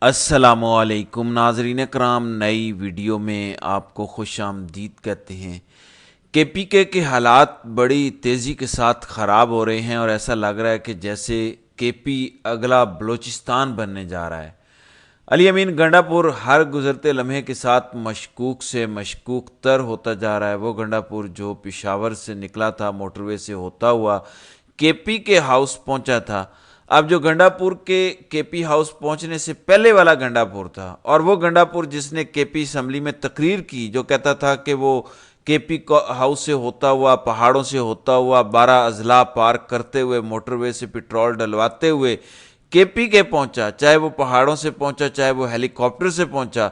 السلام علیکم ناظرین کرام، نئی ویڈیو میں آپ کو خوش آمدید کہتے ہیں۔ کے پی کے حالات بڑی تیزی کے ساتھ خراب ہو رہے ہیں اور ایسا لگ رہا ہے کہ جیسے کے پی اگلا بلوچستان بننے جا رہا ہے۔ علی امین گنڈا پور ہر گزرتے لمحے کے ساتھ مشکوک سے مشکوک تر ہوتا جا رہا ہے۔ وہ گنڈا پور جو پشاور سے نکلا تھا موٹر وے سے ہوتا ہوا کے پی کے ہاؤس پہنچا تھا، اب جو گنڈا پور کے پی ہاؤس پہنچنے سے پہلے والا گنڈا پور تھا، اور وہ گنڈا پور جس نے کے پی اسمبلی میں تقریر کی جو کہتا تھا کہ وہ کے پی ہاؤس سے ہوتا ہوا پہاڑوں سے ہوتا ہوا 12 اضلاع پار کرتے ہوئے موٹر وے سے پٹرول ڈلواتے ہوئے کے پی کے پہنچا، چاہے وہ پہاڑوں سے پہنچا چاہے وہ ہیلی کاپٹر سے پہنچا،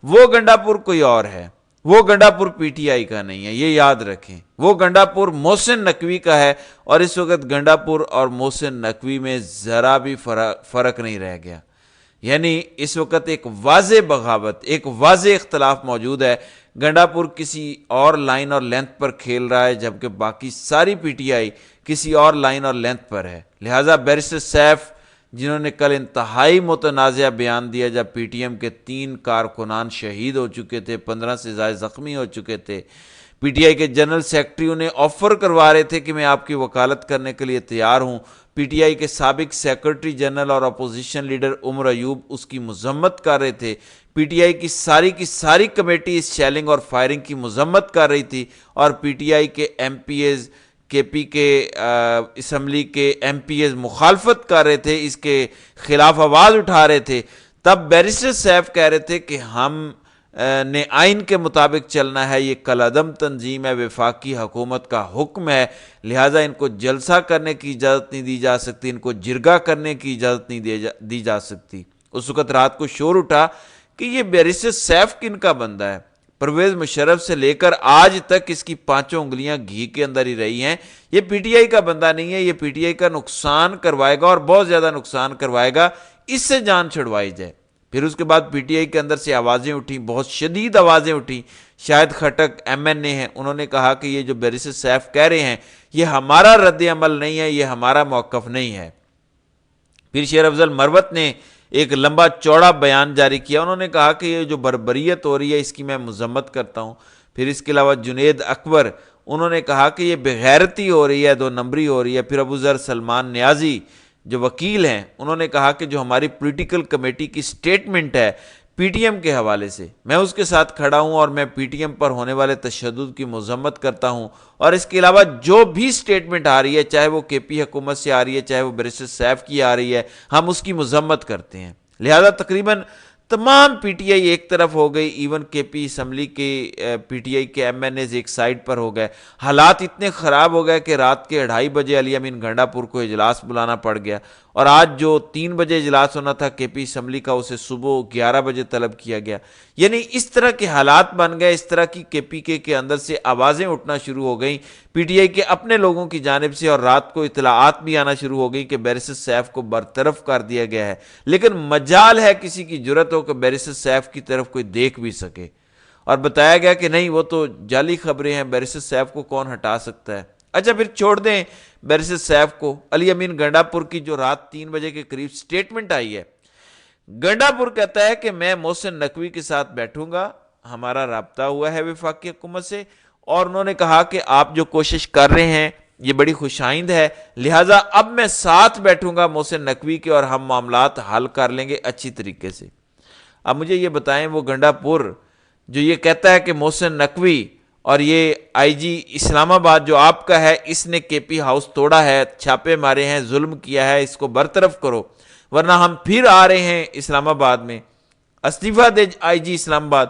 وہ گنڈا پور کوئی اور ہے۔ وہ گنڈا پور پی ٹی آئی کا نہیں ہے، یہ یاد رکھیں۔ وہ گنڈا پور محسن نقوی کا ہے، اور اس وقت گنڈا پور اور محسن نقوی میں ذرا بھی فرق نہیں رہ گیا۔ یعنی اس وقت ایک واضح بغاوت، ایک واضح اختلاف موجود ہے۔ گنڈا پور کسی اور لائن اور لینتھ پر کھیل رہا ہے، جبکہ باقی ساری پی ٹی آئی کسی اور لائن اور لینتھ پر ہے۔ لہٰذا بیرسٹر سیف جنہوں نے کل انتہائی متنازع بیان دیا جب پی ٹی ایم کے 3 کارکنان شہید ہو چکے تھے، 15 سے زائد زخمی ہو چکے تھے، پی ٹی آئی کے جنرل سیکرٹری انہیں آفر کروا رہے تھے کہ میں آپ کی وکالت کرنے کے لیے تیار ہوں، پی ٹی آئی کے سابق سیکرٹری جنرل اور اپوزیشن لیڈر عمر ایوب اس کی مذمت کر رہے تھے، پی ٹی آئی کی ساری کمیٹی اس شیلنگ اور فائرنگ کی مذمت کر رہی تھی، اور پی ٹی آئی کے ایم پی ایز کے پی کے اسمبلی کے ایم پی ایز مخالفت کر رہے تھے، اس کے خلاف آواز اٹھا رہے تھے۔ تب بیرسٹر سیف کہہ رہے تھے کہ ہم نے آئین کے مطابق چلنا ہے، یہ کالعدم تنظیم ہے، وفاقی حکومت کا حکم ہے، لہٰذا ان کو جلسہ کرنے کی اجازت نہیں دی جا سکتی، ان کو جرگہ کرنے کی اجازت نہیں دی جا سکتی۔ اس وقت رات کو شور اٹھا کہ یہ بیرسٹر سیف کن کا بندہ ہے؟ پرویز مشرف سے لے کر آج تک اس کی 5 انگلیاں گھی کے اندر ہی رہی ہیں، یہ پی ٹی آئی کا بندہ نہیں ہے، یہ پی ٹی آئی کا نقصان کروائے گا اور بہت زیادہ نقصان کروائے گا، اس سے جان چھڑوائی جائے۔ پھر اس کے بعد پی ٹی آئی کے اندر سے آوازیں اٹھیں، بہت شدید آوازیں اٹھیں۔ شاہد خٹک ایم این اے ہیں، انہوں نے کہا کہ یہ جو بیرسٹر سیف کہہ رہے ہیں یہ ہمارا رد عمل نہیں ہے، یہ ہمارا موقف نہیں ہے۔ پھر شیر افضل مروت نے ایک لمبا چوڑا بیان جاری کیا، انہوں نے کہا کہ یہ جو بربریت ہو رہی ہے اس کی میں مذمت کرتا ہوں۔ پھر اس کے علاوہ جنید اکبر، انہوں نے کہا کہ یہ بغیرتی ہو رہی ہے، 2 نمبری ہو رہی ہے۔ پھر ابو ذر سلمان نیازی جو وکیل ہیں، انہوں نے کہا کہ جو ہماری پولیٹیکل کمیٹی کی سٹیٹمنٹ ہے پی ٹی ایم کے حوالے سے، میں اس کے ساتھ کھڑا ہوں اور میں پی ٹی ایم پر ہونے والے تشدد کی مذمت کرتا ہوں، اور اس کے علاوہ جو بھی سٹیٹمنٹ آ رہی ہے، چاہے وہ کے پی حکومت سے آ رہی ہے چاہے وہ بیرسٹر سیف کی آ رہی ہے، ہم اس کی مذمت کرتے ہیں۔ لہذا تقریباً تمام پی ٹی آئی ایک طرف ہو گئی، ایون کے پی اسمبلی کے پی ٹی آئی کے ایم این ایز ایک سائڈ پر ہو گئے۔ حالات اتنے خراب ہو گئے کہ رات کے 2:30 بجے علی امین گنڈا پور کو اجلاس بلانا پڑ گیا، اور آج جو 3 بجے اجلاس ہونا تھا کے پی اسمبلی کا، اسے صبح 11 بجے طلب کیا گیا۔ یعنی اس طرح کے حالات بن گئے، اس طرح کی کے پی کے اندر سے آوازیں اٹھنا شروع ہو گئیں پی ٹی آئی کے اپنے لوگوں کی جانب سے، اور رات کو اطلاعات بھی آنا شروع ہو گئی کہ بیرسٹر سیف کو برطرف کر دیا گیا ہے، لیکن مجال ہے کسی کی جرت ہو کہ بیرسٹر سیف کی طرف کوئی دیکھ بھی سکے، اور بتایا گیا کہ نہیں وہ تو جعلی خبریں ہیں، بیرسٹر سیف کو کون ہٹا سکتا ہے۔ اچھا پھر چھوڑ دیں بیرسٹر سیف کو، علی امین گنڈا پور کی جو رات 3 بجے کے قریب سٹیٹمنٹ آئی ہے، گنڈا پور کہتا ہے کہ میں محسن نقوی کے ساتھ بیٹھوں گا، ہمارا رابطہ ہوا ہے وفاقی حکومت سے، اور انہوں نے کہا کہ آپ جو کوشش کر رہے ہیں یہ بڑی خوش آئند ہے، لہٰذا اب میں ساتھ بیٹھوں گا محسن نقوی کے اور ہم معاملات حل کر لیں گے اچھی طریقے سے۔ اب مجھے یہ بتائیں، وہ گنڈا پور جو یہ کہتا ہے کہ محسن نقوی اور یہ آئی جی اسلام آباد جو آپ کا ہے، اس نے کے پی ہاؤس توڑا ہے، چھاپے مارے ہیں، ظلم کیا ہے، اس کو برطرف کرو ورنہ ہم پھر آ رہے ہیں اسلام آباد میں، استعفیٰ دے آئی جی اسلام آباد۔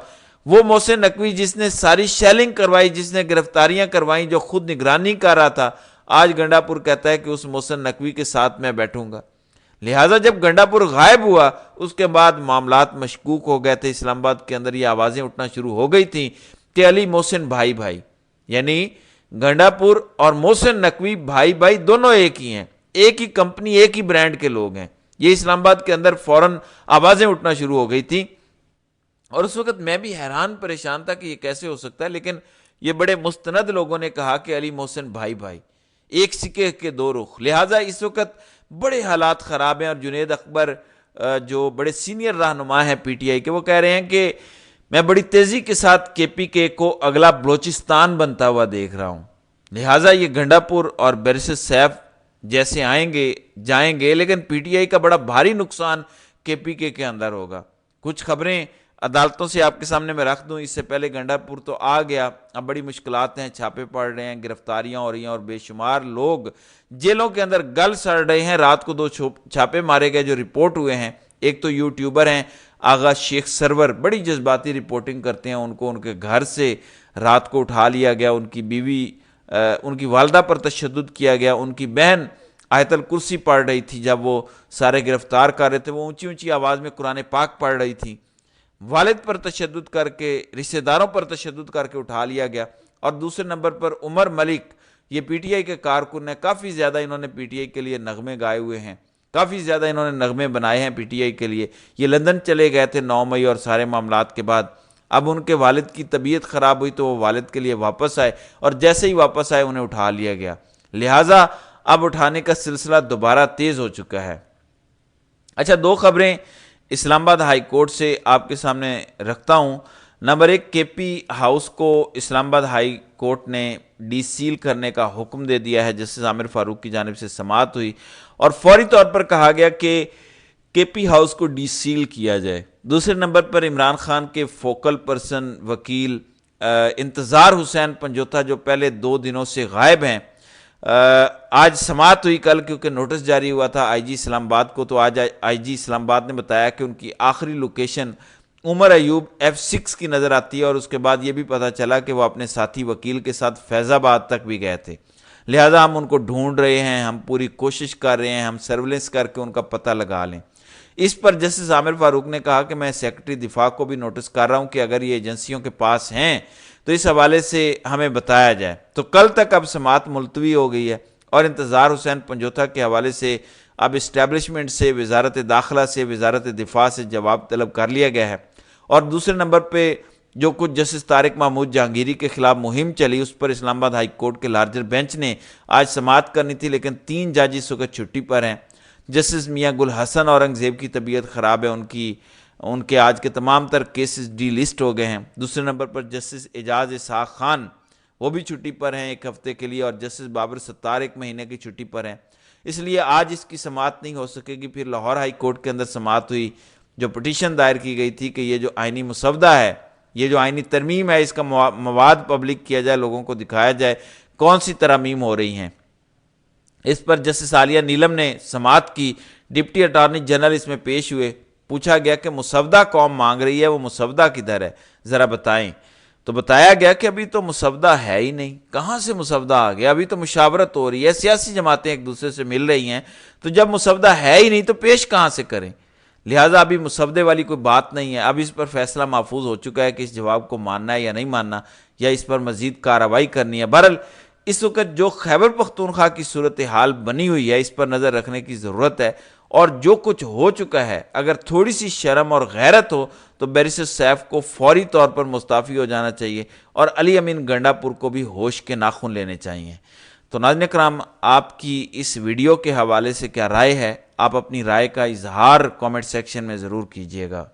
وہ محسن نقوی جس نے ساری شیلنگ کروائی، جس نے گرفتاریاں کروائیں، جو خود نگرانی کر رہا تھا، آج گنڈا پور کہتا ہے کہ اس محسن نقوی کے ساتھ میں بیٹھوں گا۔ لہٰذا جب گنڈا پور غائب ہوا اس کے بعد معاملات مشکوک ہو گئے تھے، اسلام آباد کے اندر یہ آوازیں اٹھنا شروع ہو گئی تھیں کہ علی محسن بھائی بھائی، یعنی گنڈا پور اور محسن نقوی بھائی بھائی دونوں ایک ہی ہیں، ایک ہی کمپنی ایک ہی برانڈ کے لوگ ہیں۔ یہ اسلام آباد کے اندر فوراً آوازیں اٹھنا شروع ہو گئی تھیں، اور اس وقت میں بھی حیران پریشان تھا کہ یہ کیسے ہو سکتا ہے، لیکن یہ بڑے مستند لوگوں نے کہا کہ علی محسن بھائی بھائی، ایک سکے کے 2 رخ۔ لہٰذا اس وقت بڑے حالات خراب ہیں، اور جنید اکبر جو بڑے سینئر رہنما ہیں پی ٹی آئی کے، وہ کہہ رہے ہیں کہ میں بڑی تیزی کے ساتھ کے پی کے کو اگلا بلوچستان بنتا ہوا دیکھ رہا ہوں، لہٰذا یہ گنڈا پور اور بیرسٹر سیف جیسے آئیں گے جائیں گے، لیکن پی ٹی آئی کا بڑا بھاری نقصان کے پی کے اندر ہوگا۔ کچھ خبریں عدالتوں سے آپ کے سامنے میں رکھ دوں، اس سے پہلے گنڈا پور تو آ گیا، اب بڑی مشکلات ہیں، چھاپے پڑ رہے ہیں، گرفتاریاں ہو رہی ہیں اور بے شمار لوگ جیلوں کے اندر گل سڑ رہے ہیں۔ رات کو 2 چھاپے مارے گئے جو رپورٹ ہوئے ہیں، ایک تو یوٹیوبر ہیں آغا شیخ سرور، بڑی جذباتی رپورٹنگ کرتے ہیں، ان کو ان کے گھر سے رات کو اٹھا لیا گیا، ان کی بیوی ان کی والدہ پر تشدد کیا گیا، ان کی بہن آیت الکرسی پڑھ رہی تھی، جب وہ سارے گرفتار کر رہے تھے وہ اونچی اونچی آواز میں قرآن پاک پڑھ رہی تھی، والد پر تشدد کر کے، رشتہ داروں پر تشدد کر کے اٹھا لیا گیا۔ اور دوسرے نمبر پر عمر ملک، یہ پی ٹی آئی کے کارکن ہیں، کافی زیادہ انہوں نے پی ٹی آئی کے لیے نغمے گائے ہوئے ہیں، کافی زیادہ انہوں نے نغمے بنائے ہیں پی ٹی آئی کے لیے۔ یہ لندن چلے گئے تھے 9 مئی اور سارے معاملات کے بعد، اب ان کے والد کی طبیعت خراب ہوئی تو وہ والد کے لیے واپس آئے، اور جیسے ہی واپس آئے انہیں اٹھا لیا گیا، لہٰذا اب اٹھانے کا سلسلہ دوبارہ تیز ہو چکا ہے۔ اچھا، 2 خبریں اسلام آباد ہائی کورٹ سے آپ کے سامنے رکھتا ہوں۔ نمبر 1، کے پی ہاؤس کو اسلام آباد ہائی کورٹ نے ڈی سیل کرنے کا حکم دے دیا ہے، جسٹس عامر فاروق کی جانب سے سماعت ہوئی اور فوری طور پر کہا گیا کہ کے پی ہاؤس کو ڈی سیل کیا جائے۔ دوسرے نمبر پر عمران خان کے فوکل پرسن وکیل انتظار حسین پنجوتا، جو پہلے 2 دنوں سے غائب ہیں، آج سماعت ہوئی، کل کیونکہ نوٹس جاری ہوا تھا آئی جی اسلام آباد کو، تو آج آئی جی اسلام آباد نے بتایا کہ ان کی آخری لوکیشن عمر ایوب F6 کی نظر آتی ہے، اور اس کے بعد یہ بھی پتہ چلا کہ وہ اپنے ساتھی وکیل کے ساتھ فیض آباد تک بھی گئے تھے، لہٰذا ہم ان کو ڈھونڈ رہے ہیں، ہم پوری کوشش کر رہے ہیں، ہم سرویلنس کر کے ان کا پتہ لگا لیں۔ اس پر جسٹس عامر فاروق نے کہا کہ میں سیکرٹری دفاع کو بھی نوٹس کر رہا ہوں کہ اگر یہ ایجنسیوں کے پاس ہیں تو اس حوالے سے ہمیں بتایا جائے۔ تو کل تک اب سماعت ملتوی ہو گئی ہے، اور انتظار حسین پنجوتا کے حوالے سے اب اسٹیبلشمنٹ سے، وزارت داخلہ سے، وزارت دفاع سے جواب طلب کر لیا گیا ہے۔ اور دوسرے نمبر پہ جو کچھ جسٹس طارق محمود جہانگیری کے خلاف مہم چلی، اس پر اسلام آباد ہائی کورٹ کے لارجر بینچ نے آج سماعت کرنی تھی، لیکن 3 جج اس وقت چھٹی پر ہیں۔ جسٹس میاں گل حسن اورنگزیب کی طبیعت خراب ہے، ان کے آج کے تمام تر کیسز ڈی لسٹ ہو گئے ہیں۔ دوسرے نمبر پر جسٹس اعجاز اسحاق خان، وہ بھی چھٹی پر ہیں 1 ہفتے کے لیے، اور جسٹس بابر ستار 1 مہینے کی چھٹی پر ہیں، اس لیے آج اس کی سماعت نہیں ہو سکے گی۔ پھر لاہور ہائی کورٹ کے اندر سماعت ہوئی، جو پٹیشن دائر کی گئی تھی کہ یہ جو آئینی مسودہ ہے، یہ جو آئینی ترمیم ہے، اس کا مواد پبلک کیا جائے، لوگوں کو دکھایا جائے کون سی ترامیم ہو رہی ہیں۔ اس پر جسٹس عالیہ نیلم نے سماعت کی، ڈپٹی اٹارنی جنرل اس میں پیش ہوئے، پوچھا گیا کہ مسودہ قوم مانگ رہی ہے، وہ مسودہ کدھر ہے، ذرا بتائیں۔ تو بتایا گیا کہ ابھی تو مسودہ ہے ہی نہیں، کہاں سے مسودہ آ گیا، ابھی تو مشاورت ہو رہی ہے، سیاسی جماعتیں ایک دوسرے سے مل رہی ہیں، تو جب مسودہ ہے ہی نہیں تو پیش کہاں سے کریں، لہٰذا ابھی مسودے والی کوئی بات نہیں ہے۔ اب اس پر فیصلہ محفوظ ہو چکا ہے کہ اس جواب کو ماننا ہے یا نہیں ماننا، یا اس پر مزید کارروائی کرنی ہے۔ بہرحال اس وقت جو خیبر پختونخوا کی صورتحال بنی ہوئی ہے، اس پر نظر رکھنے کی ضرورت ہے، اور جو کچھ ہو چکا ہے، اگر تھوڑی سی شرم اور غیرت ہو تو بیرسٹر سیف کو فوری طور پر مستعفی ہو جانا چاہیے، اور علی امین گنڈا پور کو بھی ہوش کے ناخن لینے چاہیے۔ تو ناظرین کرام، آپ کی اس ویڈیو کے حوالے سے کیا رائے ہے؟ آپ اپنی رائے کا اظہار کامنٹ سیکشن میں ضرور کیجیے گا۔